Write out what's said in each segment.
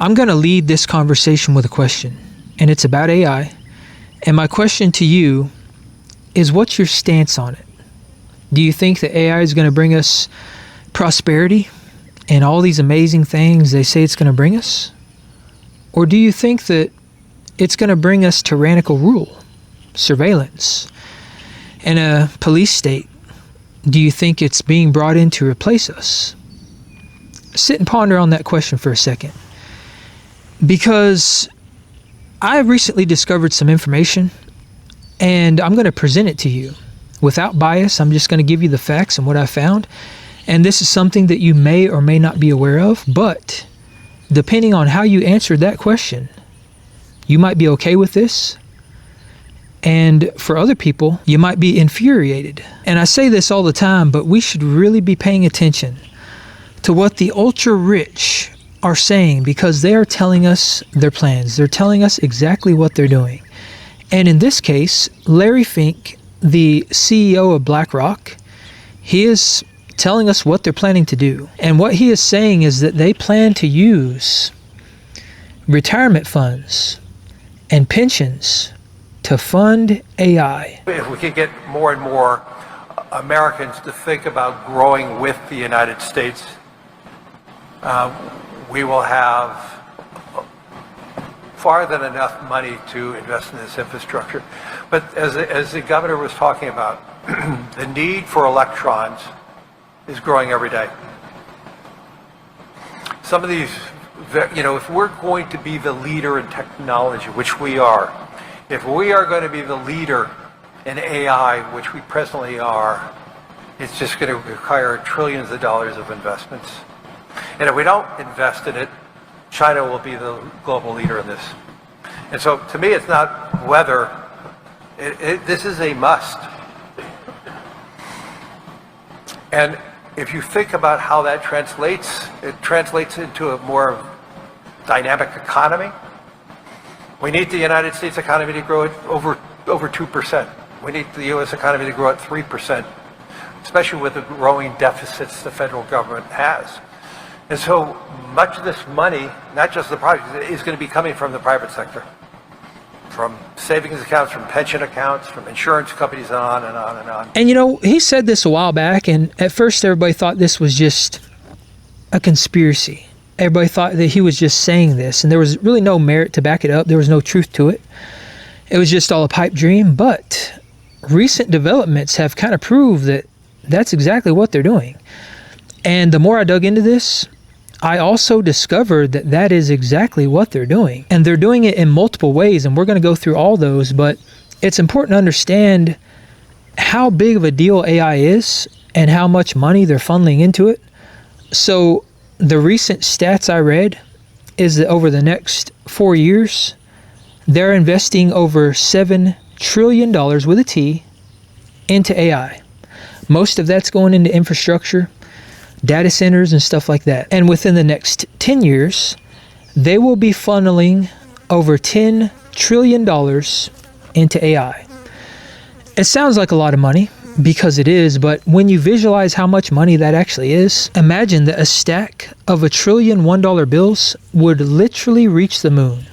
I'm going to lead this conversation with a question, and it's about AI. And my question to you is, what's your stance on it? Do you think that AI is going to bring us prosperity and all these amazing things they say it's going to bring us? Or do you think that it's going to bring us tyrannical rule, surveillance, and a police state? Do you think it's being brought in to replace us? Sit and ponder on that question for a second. Because I recently discovered some information, and I'm going to present it to you without bias. I'm just going to give you the facts and what I found. And this is something that you may or may not be aware of, but depending on how you answered that question, you might be okay with this. And for other people, you might be infuriated. And I say this all the time, but we should really be paying attention to what the ultra rich are saying, because they are telling us their plans. They're telling us exactly what they're doing. And in this case, Larry Fink, the CEO of BlackRock, he is telling us what they're planning to do. And what he is saying is that they plan to use retirement funds and pensions to fund AI. If we could get more and more Americans to think about growing with the United States, we will have far than enough money to invest in this infrastructure. But as the governor was talking about, the need for electrons is growing every day. Some of these, if we're going to be the leader in technology, which we are, if we are going to be the leader in AI, which we presently are, it's just going to require trillions of dollars of investments. And if we don't invest in it, China will be the global leader in this. And so to me, it's not whether, this is a must. And if you think about how that translates, it translates into a more dynamic economy. We need the United States economy to grow at over 2%. We need the U.S. economy to grow at 3%, especially with the growing deficits the federal government has. And so much of this money, not just the private, is going to be coming from the private sector, from savings accounts, from pension accounts, from insurance companies, and on and on and on. And he said this a while back, and at first everybody thought this was just a conspiracy. Everybody thought that he was just saying this, and there was really no merit to back it up. There was no truth to it. It was just all a pipe dream. But recent developments have kind of proved that that's exactly what they're doing. And the more I dug into this, I also discovered that that is exactly what they're doing. And they're doing it in multiple ways, and we're going to go through all those, but it's important to understand how big of a deal AI is and how much money they're funneling into it. So the recent stats I read is that over the next 4 years, they're investing over $7 trillion with a T into AI. Most of that's going into infrastructure, data centers and stuff like that. And within the next 10 years, they will be funneling over $10 trillion into AI. It sounds like a lot of money, because it is, but when you visualize how much money that actually is, imagine that a stack of $1 trillion $1 bills would literally reach the moon.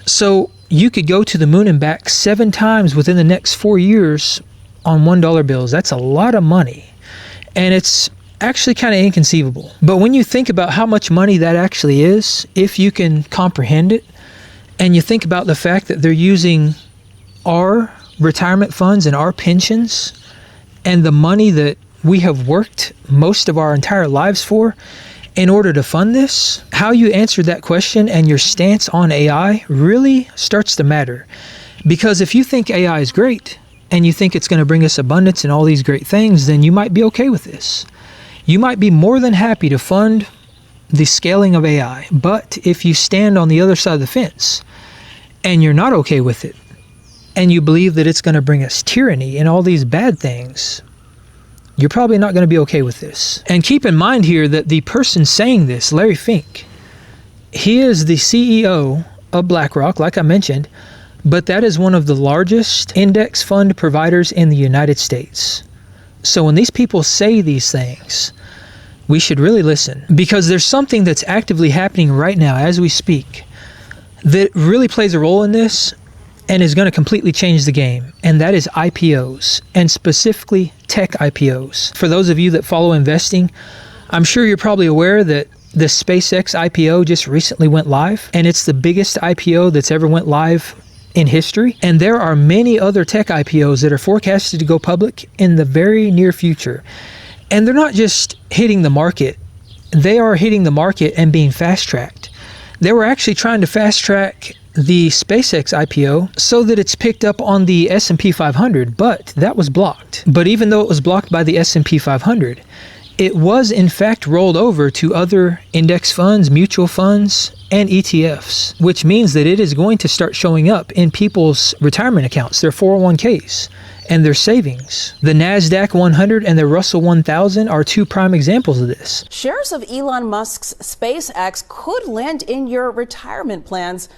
So you could go to the moon and back 7 times within the next 4 years on $1 bills. That's a lot of money. And it's actually kind of inconceivable. But when you think about how much money that actually is, if you can comprehend it, and you think about the fact that they're using our retirement funds and our pensions and the money that we have worked most of our entire lives for in order to fund this, how you answered that question and your stance on AI really starts to matter. Because if you think AI is great and you think it's going to bring us abundance and all these great things, then you might be okay with this. You might be more than happy to fund the scaling of AI. But if you stand on the other side of the fence and you're not okay with it, and you believe that it's going to bring us tyranny and all these bad things, you're probably not going to be okay with this. And keep in mind here that the person saying this, Larry Fink, he is the CEO of BlackRock, like I mentioned, but that is one of the largest index fund providers in the United States. So when these people say these things, we should really listen, because there's something that's actively happening right now as we speak that really plays a role in this and is going to completely change the game, and that is IPOs, and specifically tech IPOs. For those of you that follow investing, I'm sure you're probably aware that the SpaceX IPO just recently went live, and it's the biggest IPO that's ever went live in history. And there are many other tech IPOs that are forecasted to go public in the very near future. And they're not just hitting the market, they are hitting the market and being fast-tracked. They were actually trying to fast-track the SpaceX IPO so that it's picked up on the S&P 500, but that was blocked. But even though it was blocked by the S&P 500, it was in fact rolled over to other index funds, mutual funds, and ETFs, which means that it is going to start showing up in people's retirement accounts, their 401ks, and their savings. The NASDAQ 100 and the Russell 1000 are two prime examples of this. Shares of Elon Musk's SpaceX could land in your retirement plans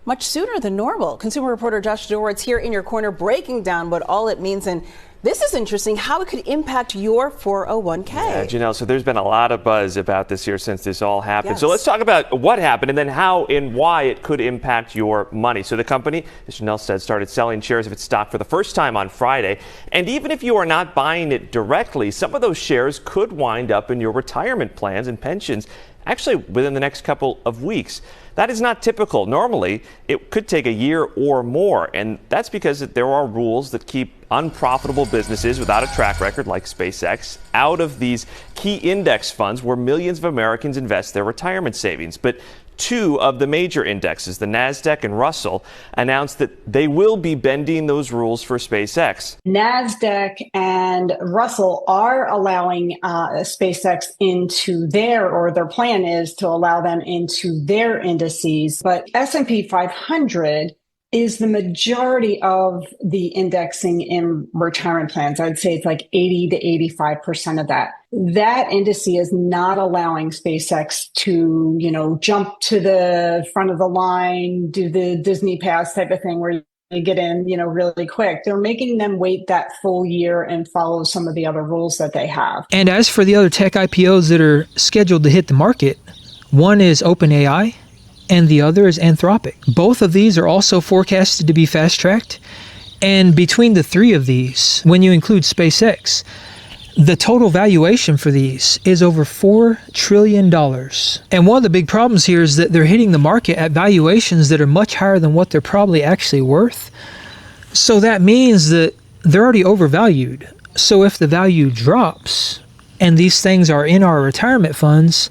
much sooner than normal. Consumer reporter Josh Dorward's here in your corner breaking down what all it means, and this is interesting, how it could impact your 401k. Yeah, Janelle, so there's been a lot of buzz about this here since this all happened. Yes. So let's talk about what happened and then how and why it could impact your money. So the company, as Janelle said, started selling shares of its stock for the first time on Friday. And even if you are not buying it directly, some of those shares could wind up in your retirement plans and pensions actually within the next couple of weeks. That is not typical. Normally, it could take a year or more, and that's because there are rules that keep unprofitable businesses without a track record like SpaceX out of these key index funds where millions of Americans invest their retirement savings. But two of the major indexes, the NASDAQ and Russell, announced that they will be bending those rules for SpaceX. NASDAQ and Russell are allowing SpaceX into their plan is to allow them into their indices. But S&P 500 is the majority of the indexing in retirement plans. I'd say it's like 80 to 85% of that. That indice is not allowing SpaceX to, jump to the front of the line, do the Disney Pass type of thing where you get in, really quick. They're making them wait that full year and follow some of the other rules that they have. And as for the other tech IPOs that are scheduled to hit the market, one is OpenAI, and the other is Anthropic. Both of these are also forecasted to be fast-tracked. And between the three of these, when you include SpaceX, the total valuation for these is over $4 trillion. And one of the big problems here is that they're hitting the market at valuations that are much higher than what they're probably actually worth. So that means that they're already overvalued. So if the value drops and these things are in our retirement funds,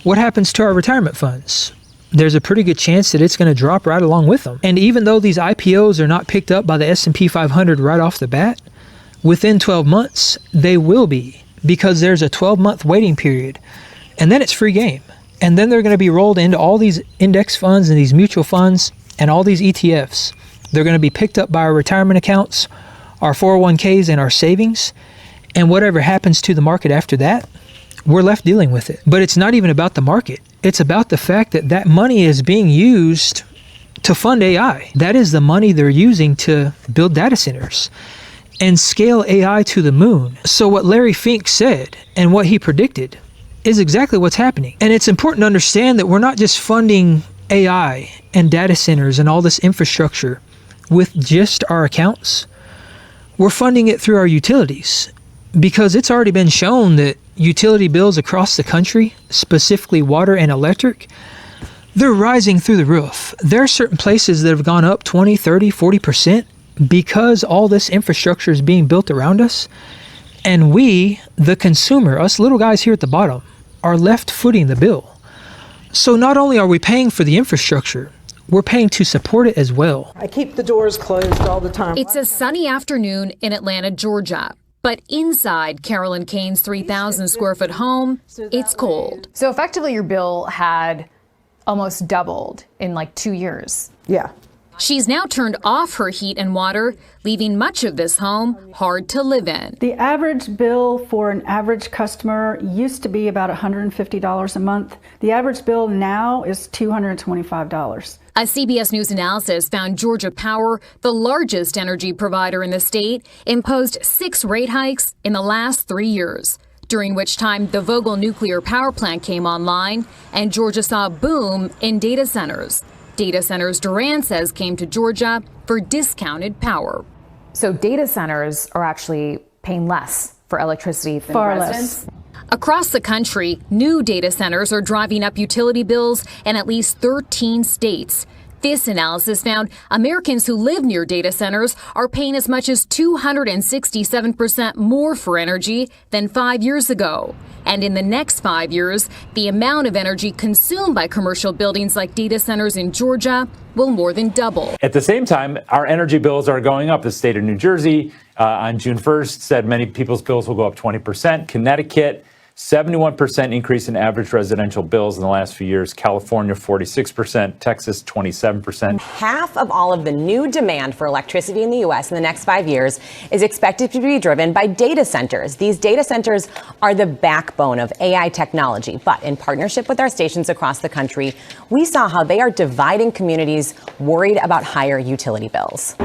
what happens to our retirement funds? There's a pretty good chance that it's going to drop right along with them. And even though these IPOs are not picked up by the S&P 500 right off the bat, within 12 months, they will be, because there's a 12-month waiting period. And then it's free game. And then they're going to be rolled into all these index funds and these mutual funds and all these ETFs. They're going to be picked up by our retirement accounts, our 401ks, and our savings. And whatever happens to the market after that, we're left dealing with it. But it's not even about the market. It's about the fact that that money is being used to fund AI. That is the money they're using to build data centers and scale AI to the moon. So what Larry Fink said and what he predicted is exactly what's happening. And it's important to understand that we're not just funding AI and data centers and all this infrastructure with just our accounts. We're funding it through our utilities, because it's already been shown that utility bills across the country, specifically water and electric, they're rising through the roof. There are certain places that have gone up 20, 30, 40% because all this infrastructure is being built around us. And we, the consumer, us little guys here at the bottom, are left footing the bill. So not only are we paying for the infrastructure, we're paying to support it as well. I keep the doors closed all the time. It's a sunny afternoon in Atlanta, Georgia. But inside Carolyn Kane's 3,000 square foot home, it's cold. So effectively your bill had almost doubled in like 2 years. Yeah. She's now turned off her heat and water, leaving much of this home hard to live in. The average bill for an average customer used to be about $150 a month. The average bill now is $225. A CBS News analysis found Georgia Power, the largest energy provider in the state, imposed 6 rate hikes in the last 3 years. during which time the Vogtle nuclear power plant came online and Georgia saw a boom in data centers. Data centers, Duran says, came to Georgia for discounted power. So data centers are actually paying less for electricity than Far residents? less. Across the country, new data centers are driving up utility bills in at least 13 states. This analysis found Americans who live near data centers are paying as much as 267% more for energy than 5 years ago. And in the next 5 years, the amount of energy consumed by commercial buildings like data centers in Georgia will more than double. At the same time, our energy bills are going up. The state of New Jersey on June 1st said many people's bills will go up 20%. Connecticut, 71% increase in average residential bills in the last few years. California, 46%. Texas, 27%. Half of all of the new demand for electricity in the U.S. in the next 5 years is expected to be driven by data centers. These data centers are the backbone of AI technology. But in partnership with our stations across the country, we saw how they are dividing communities worried about higher utility bills.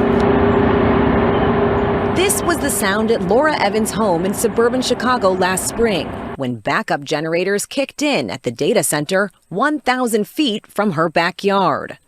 This was the sound at Laura Evans' home in suburban Chicago last spring, when backup generators kicked in at the data center 1,000 feet from her backyard.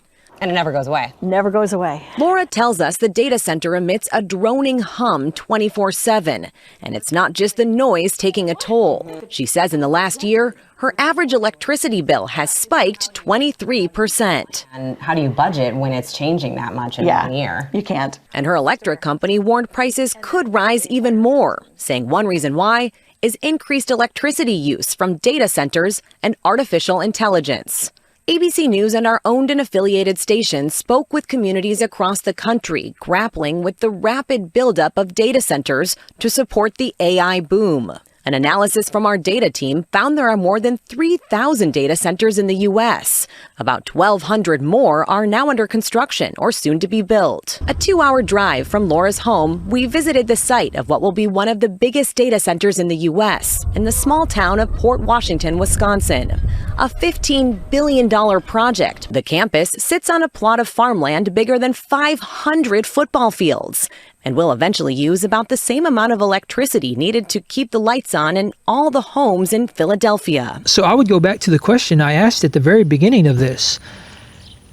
And it never goes away. Never goes away. Laura tells us the data center emits a droning hum 24/7, and it's not just the noise taking a toll. She says in the last year, her average electricity bill has spiked 23%. And how do you budget when it's changing that much in 1 year? You can't. And her electric company warned prices could rise even more, saying one reason why is increased electricity use from data centers and artificial intelligence. ABC News and our owned and affiliated stations spoke with communities across the country grappling with the rapid buildup of data centers to support the AI boom. An analysis from our data team found there are more than 3,000 data centers in the U.S. About 1,200 more are now under construction or soon to be built. A 2-hour drive from Laura's home, we visited the site of what will be one of the biggest data centers in the U.S. in the small town of Port Washington, Wisconsin. A $15 billion project. The campus sits on a plot of farmland bigger than 500 football fields, and will eventually use about the same amount of electricity needed to keep the lights on in all the homes in Philadelphia. So I would go back to the question I asked at the very beginning of this,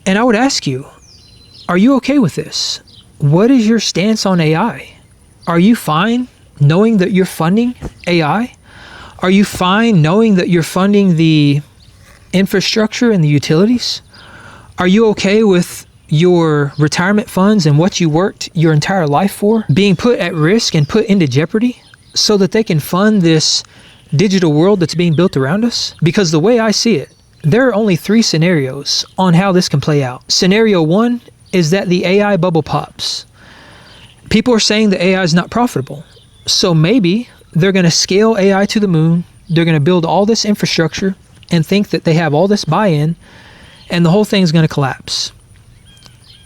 and I would ask you, are you okay with this? What is your stance on AI? Are you fine knowing that you're funding AI? Are you fine knowing that you're funding the infrastructure and the utilities? Are you okay with your retirement funds and what you worked your entire life for being put at risk and put into jeopardy so that they can fund this digital world that's being built around us? Because the way I see it, there are only 3 scenarios on how this can play out. Scenario 1 is that the AI bubble pops. People are saying that AI is not profitable. So maybe they're going to scale AI to the moon. They're going to build all this infrastructure and think that they have all this buy-in, and the whole thing's going to collapse.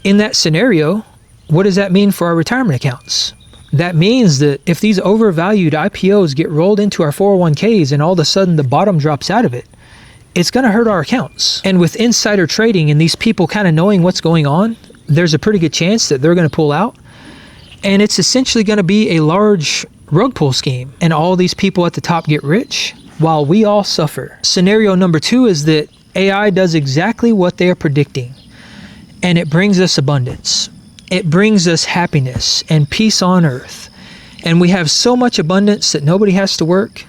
In that scenario, what does that mean for our retirement accounts? That means that if these overvalued IPOs get rolled into our 401ks and all of a sudden the bottom drops out of it, it's going to hurt our accounts. And with insider trading and these people kind of knowing what's going on, there's a pretty good chance that they're going to pull out. And it's essentially going to be a large rug pull scheme. And all these people at the top get rich while we all suffer. Scenario number 2 is that AI does exactly what they are predicting. And it brings us abundance. It brings us happiness and peace on earth. And we have so much abundance that nobody has to work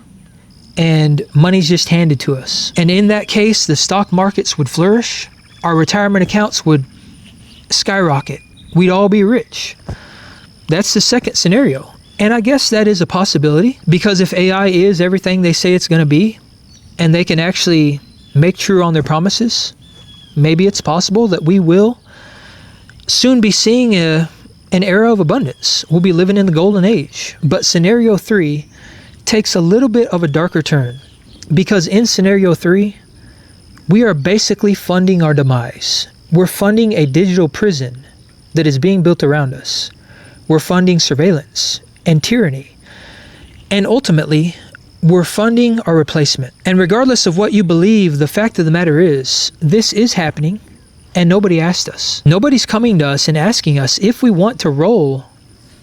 and money's just handed to us. And in that case, the stock markets would flourish. Our retirement accounts would skyrocket. We'd all be rich. That's the second scenario. And I guess that is a possibility, because if AI is everything they say it's going to be, and they can actually make true on their promises, maybe it's possible that we will soon be seeing an era of abundance. We'll be living in the golden age. But scenario 3 takes a little bit of a darker turn, because in scenario 3, we are basically funding our demise. We're funding a digital prison that is being built around us. We're funding surveillance and tyranny. And ultimately, we're funding our replacement. And regardless of what you believe, the fact of the matter is, this is happening, and nobody asked us. Nobody's coming to us and asking us if we want to roll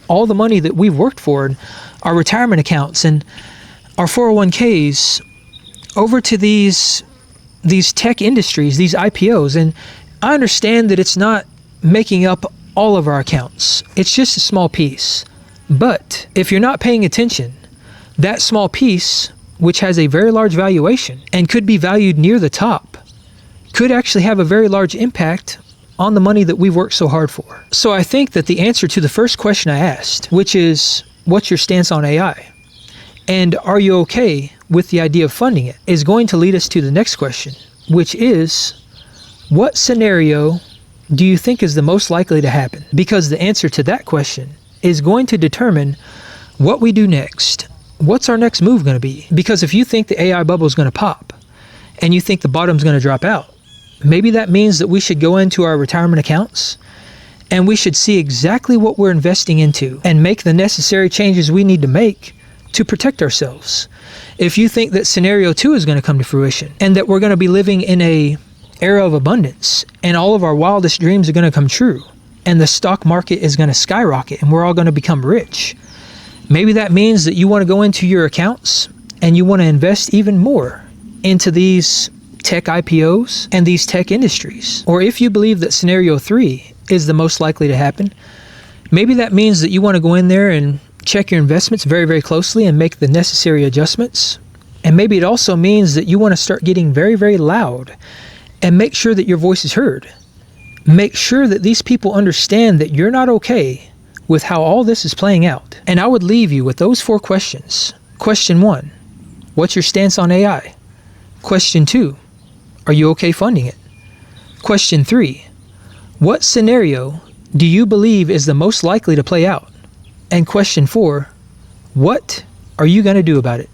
all the money that we've worked for in our retirement accounts. And our 401ks over to these tech industries, these IPOs. And I understand that it's not making up all of our accounts. It's just a small piece. But if you're not paying attention, that small piece, which has a very large valuation and could be valued near the top, could actually have a very large impact on the money that we've worked so hard for. So I think that the answer to the first question I asked, which is, what's your stance on AI? And are you okay with the idea of funding it, is going to lead us to the next question, which is, what scenario do you think is the most likely to happen? Because the answer to that question is going to determine what we do next. What's our next move going to be? Because if you think the AI bubble is going to pop and you think the bottom's going to drop out, maybe that means that we should go into our retirement accounts and we should see exactly what we're investing into and make the necessary changes we need to make to protect ourselves. If you think that scenario 2 is going to come to fruition and that we're going to be living in a era of abundance and all of our wildest dreams are going to come true and the stock market is going to skyrocket and we're all going to become rich, maybe that means that you want to go into your accounts and you want to invest even more into these tech IPOs and these tech industries. Or if you believe that scenario 3 is the most likely to happen, maybe that means that you want to go in there and check your investments very, very closely and make the necessary adjustments. And maybe it also means that you want to start getting very, very loud and make sure that your voice is heard. Make sure that these people understand that you're not okay with how all this is playing out. And I would leave you with those 4 questions. Question 1, what's your stance on AI? Question 2, are you okay funding it? Question 3, what scenario do you believe is the most likely to play out? And question 4, what are you going to do about it?